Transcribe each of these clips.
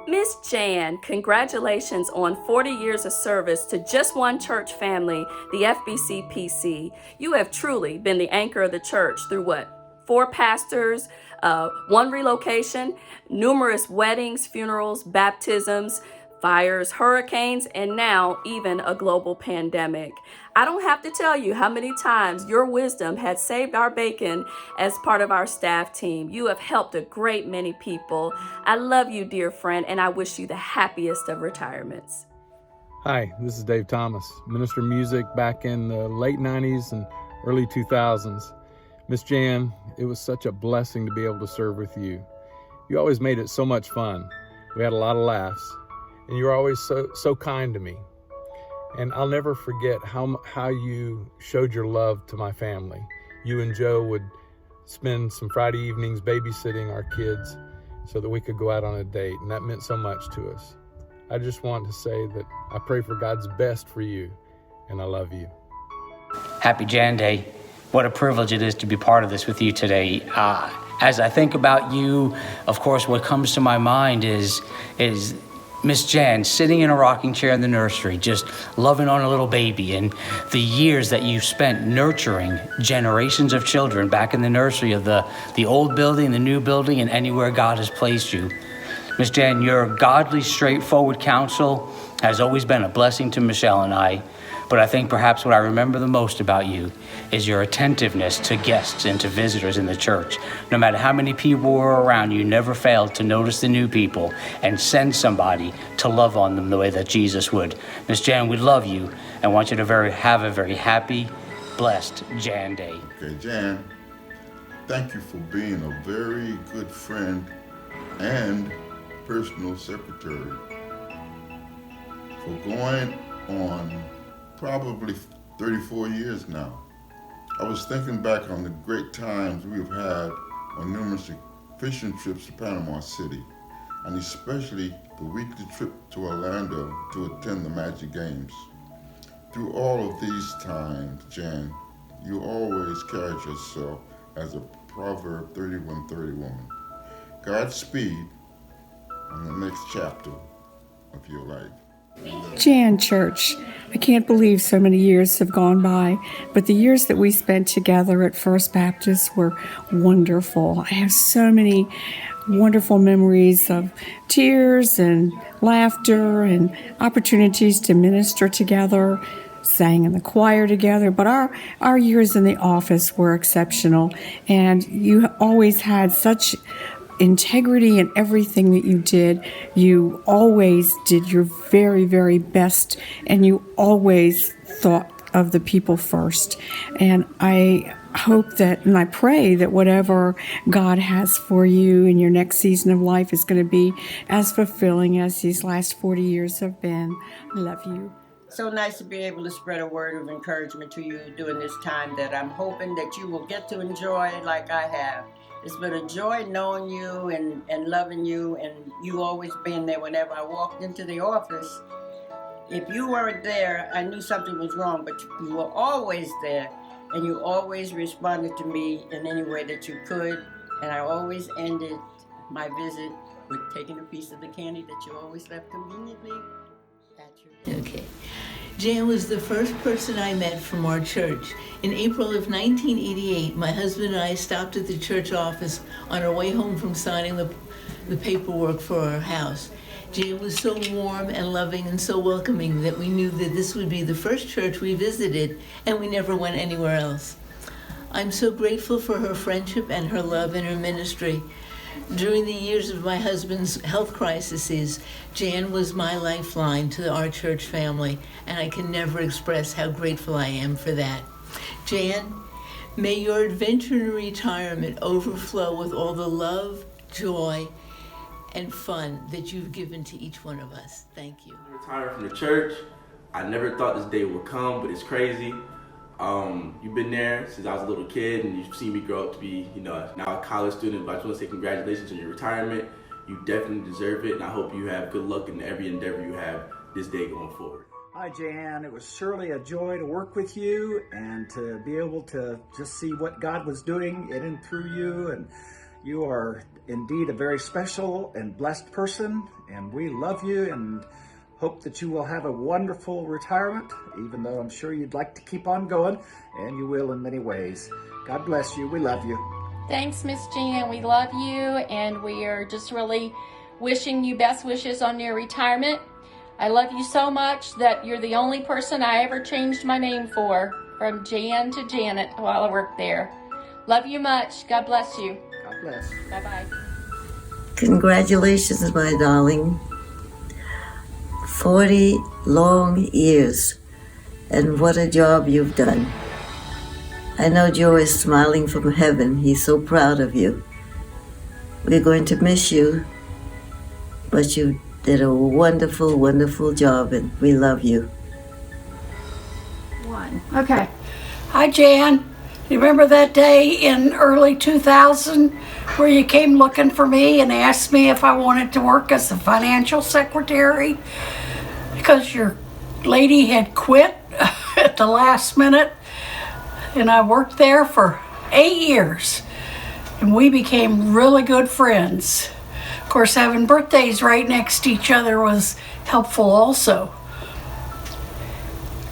Miss Jan, congratulations on 40 years of service to just one church family, the FBCPC. You have truly been the anchor of the church through what? 4 pastors, one relocation, numerous weddings, funerals, baptisms, fires, hurricanes, and now even a global pandemic. I don't have to tell you how many times your wisdom has saved our bacon as part of our staff team. You have helped a great many people. I love you, dear friend, and I wish you the happiest of retirements. Hi, this is Dave Thomas, minister of music back in the late 90s and early 2000s. Miss Jan, it was such a blessing to be able to serve with you. You always made it so much fun. We had a lot of laughs, and you were always so kind to me. And I'll never forget how you showed your love to my family. You and Joe would spend some Friday evenings babysitting our kids so that we could go out on a date, and that meant so much to us. I just want to say that I pray for God's best for you, and I love you. Happy Jan Day. What a privilege it is to be part of this with you today. As I think about you, of course, what comes to my mind is Miss Jan sitting in a rocking chair in the nursery, just loving on a little baby, and the years that you spent nurturing generations of children back in the nursery of the old building, the new building, and anywhere God has placed you. Miss Jan, your godly, straightforward counsel has always been a blessing to Michelle and I, but I think perhaps what I remember the most about you is your attentiveness to guests and to visitors in the church. No matter how many people were around, you never failed to notice the new people and send somebody to love on them the way that Jesus would. Miss Jan, we love you and want you to have a very happy, blessed Jan Day. Okay, Jan, thank you for being a very good friend and personal secretary. For going on probably 34 years now. I was thinking back on the great times we've had on numerous fishing trips to Panama City, and especially the weekly trip to Orlando to attend the Magic Games. Through all of these times, Jan, you always carried yourself as a Proverb 31:30 woman. Godspeed on the next chapter of your life. Jan Church, I can't believe so many years have gone by, but the years that we spent together at First Baptist were wonderful. I have so many wonderful memories of tears and laughter and opportunities to minister together, sang in the choir together, but our years in the office were exceptional, and you always had such integrity in everything that you did. You always did your very, very best, and you always thought of the people first. And I hope that, and I pray that whatever God has for you in your next season of life is going to be as fulfilling as these last 40 years have been. I love you. So nice to be able to spread a word of encouragement to you during this time that I'm hoping that you will get to enjoy like I have. It's been a joy knowing you and loving you, and you always being there whenever I walked into the office. If you weren't there, I knew something was wrong, but you were always there, and you always responded to me in any way that you could, and I always ended my visit with taking a piece of the candy that you always left conveniently at your desk. Okay. Jan was the first person I met from our church. In April of 1988, my husband and I stopped at the church office on our way home from signing the paperwork for our house. Jan was so warm and loving and so welcoming that we knew that this would be the first church we visited, and we never went anywhere else. I'm so grateful for her friendship and her love and her ministry. During the years of my husband's health crises, Jan was my lifeline to our church family, and I can never express how grateful I am for that. Jan, may your adventure in retirement overflow with all the love, joy, and fun that you've given to each one of us. Thank you. Retired from the church. I never thought this day would come, but it's crazy. You've been there since I was a little kid, and you've seen me grow up to be, now a college student. But I just want to say congratulations on your retirement. You definitely deserve it, and I hope you have good luck in every endeavor you have this day going forward. Hi, Jan. It was surely a joy to work with you and to be able to just see what God was doing in and through you. And You are indeed a very special and blessed person, and we love you and hope that you will have a wonderful retirement, even though I'm sure you'd like to keep on going, and you will in many ways. God bless you. We love you. Thanks, Miss Jan. We love you, and we are just really wishing you best wishes on your retirement. I love you so much that you're the only person I ever changed my name for, from Jan to Janet, while I worked there. Love you much. God bless you. God bless. Bye-bye. Congratulations, my darling. 40 long years, and what a job you've done. I know Joe is smiling from heaven. He's so proud of you. We're going to miss you, but you did a wonderful, wonderful job, and we love you. Okay. Hi, Jan. You remember that day in early 2000 where you came looking for me and asked me if I wanted to work as a financial secretary because your lady had quit at the last minute? And I worked there for 8 years, and we became really good friends. Of course, having birthdays right next to each other was helpful also.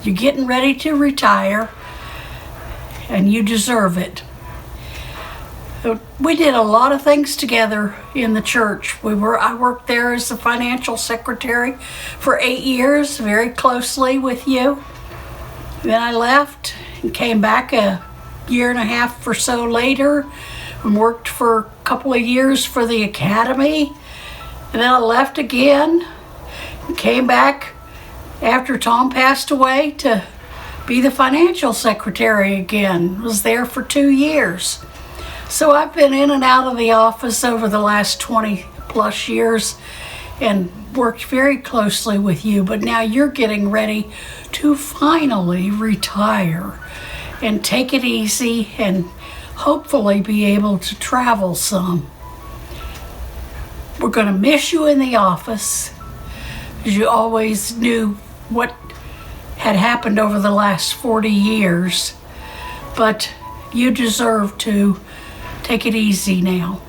You're getting ready to retire, and you deserve it. We did a lot of things together in the church. I worked there as the financial secretary for 8 years, very closely with you. Then I left and came back a year and a half or so later and worked for a couple of years for the academy. And then I left again and came back after Tom passed away to be the financial secretary again. Was there for 2 years. So I've been in and out of the office over the last 20 plus years and worked very closely with you, but now you're getting ready to finally retire and take it easy and hopefully be able to travel some. We're going to miss you in the office, as you always knew what had happened over the last 40 years, but you deserve to take it easy now.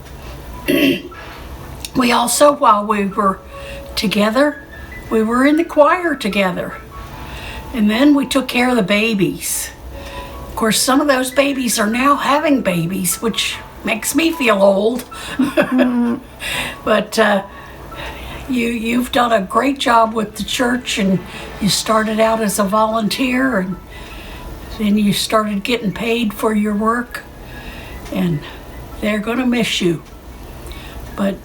We also, while we were together, we were in the choir together. And then we took care of the babies. Of course, some of those babies are now having babies, which makes me feel old. But you've done a great job with the church, and you started out as a volunteer, and then you started getting paid for your work, and they're going to miss you. But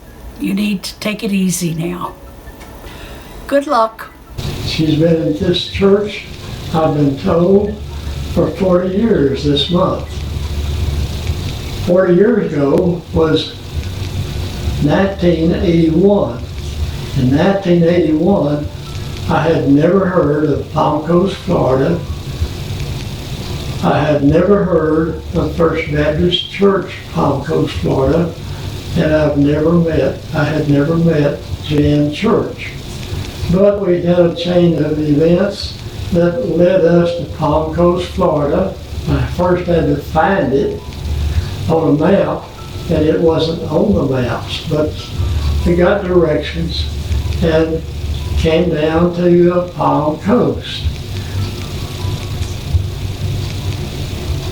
you need to take it easy now. Good luck. She's been in this church, I've been told, for 40 years this month. 40 years ago was 1981. In 1981, I had never heard of Palm Coast, Florida. I had never heard of First Baptist Church, Palm Coast, Florida, and I had never met Jan Church. But we had a chain of events that led us to Palm Coast, Florida. I first had to find it on a map, and it wasn't on the maps, but we got directions and came down to Palm Coast.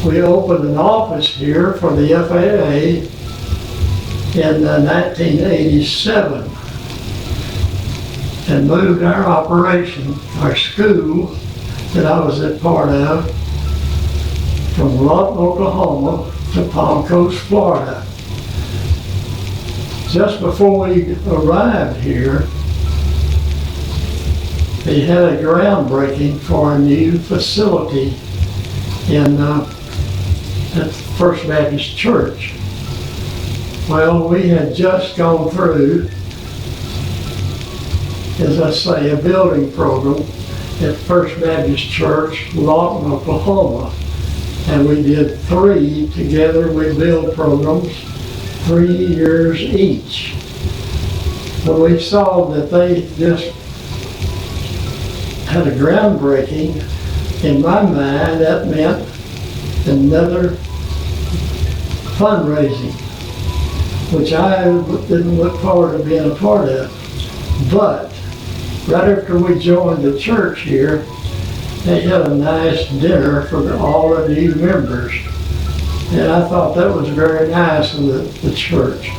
We opened an office here for the FAA in 1987 and moved our operation, our school that I was a part of, from Lawton, Oklahoma to Palm Coast, Florida. Just before we arrived here, they had a groundbreaking for a new facility in at First Baptist Church. Well, we had just gone through, as I say, a building program at First Baptist Church, Lawton, Oklahoma. And we did 3 together. We built programs 3 years each. But we saw that they just had a groundbreaking. In my mind, that meant another fundraising. which I didn't look forward to being a part of. But right after we joined the church here, they had a nice dinner for all the new members. And I thought that was very nice of the church.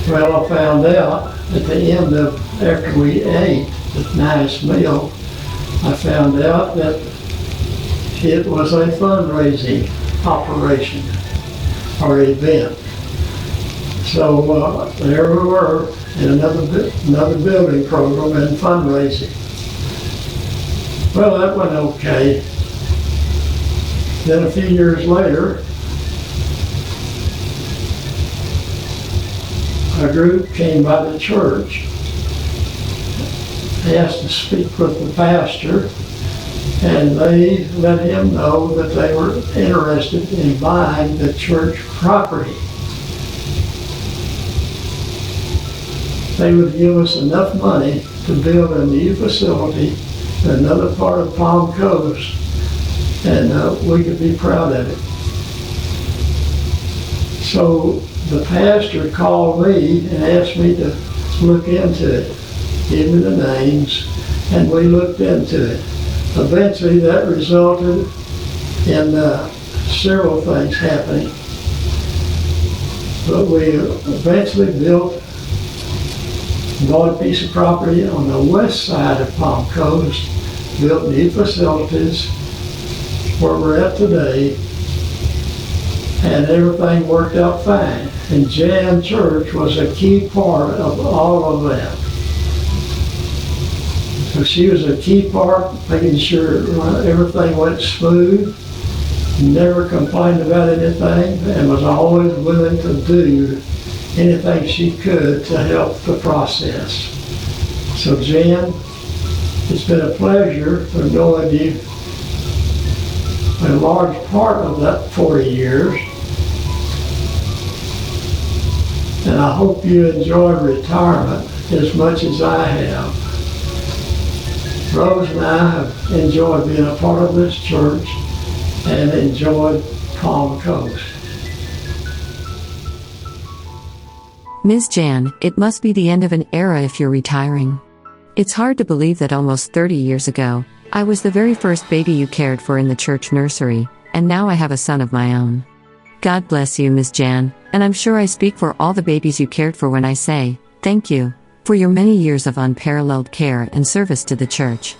Well, I found out at the end of, after we ate the nice meal, I found out that it was a fundraising operation or event. So there we were in another building program and fundraising. Well, that went okay. Then a few years later, a group came by the church, asked to speak with the pastor, and they let him know that they were interested in buying the church property. They would give us enough money to build a new facility in another part of Palm Coast, and we could be proud of it. So the pastor called me and asked me to look into it, give me the names, and we looked into it. Eventually that resulted in several things happening. But we eventually bought a piece of property on the west side of Palm Coast, built new facilities where we're at today, and everything worked out fine. And Jan Church was a key part of all of that. So she was a key part, making sure everything went smooth, never complained about anything, and was always willing to do anything she could to help the process. So Jan, it's been a pleasure for knowing you a large part of that 40 years. And I hope you enjoyed retirement as much as I have. Rose and I have enjoyed being a part of this church and enjoyed Palm Coast. Ms. Jan, it must be the end of an era if you're retiring. It's hard to believe that almost 30 years ago, I was the very first baby you cared for in the church nursery, and now I have a son of my own. God bless you, Ms. Jan, and I'm sure I speak for all the babies you cared for when I say, thank you, for your many years of unparalleled care and service to the church.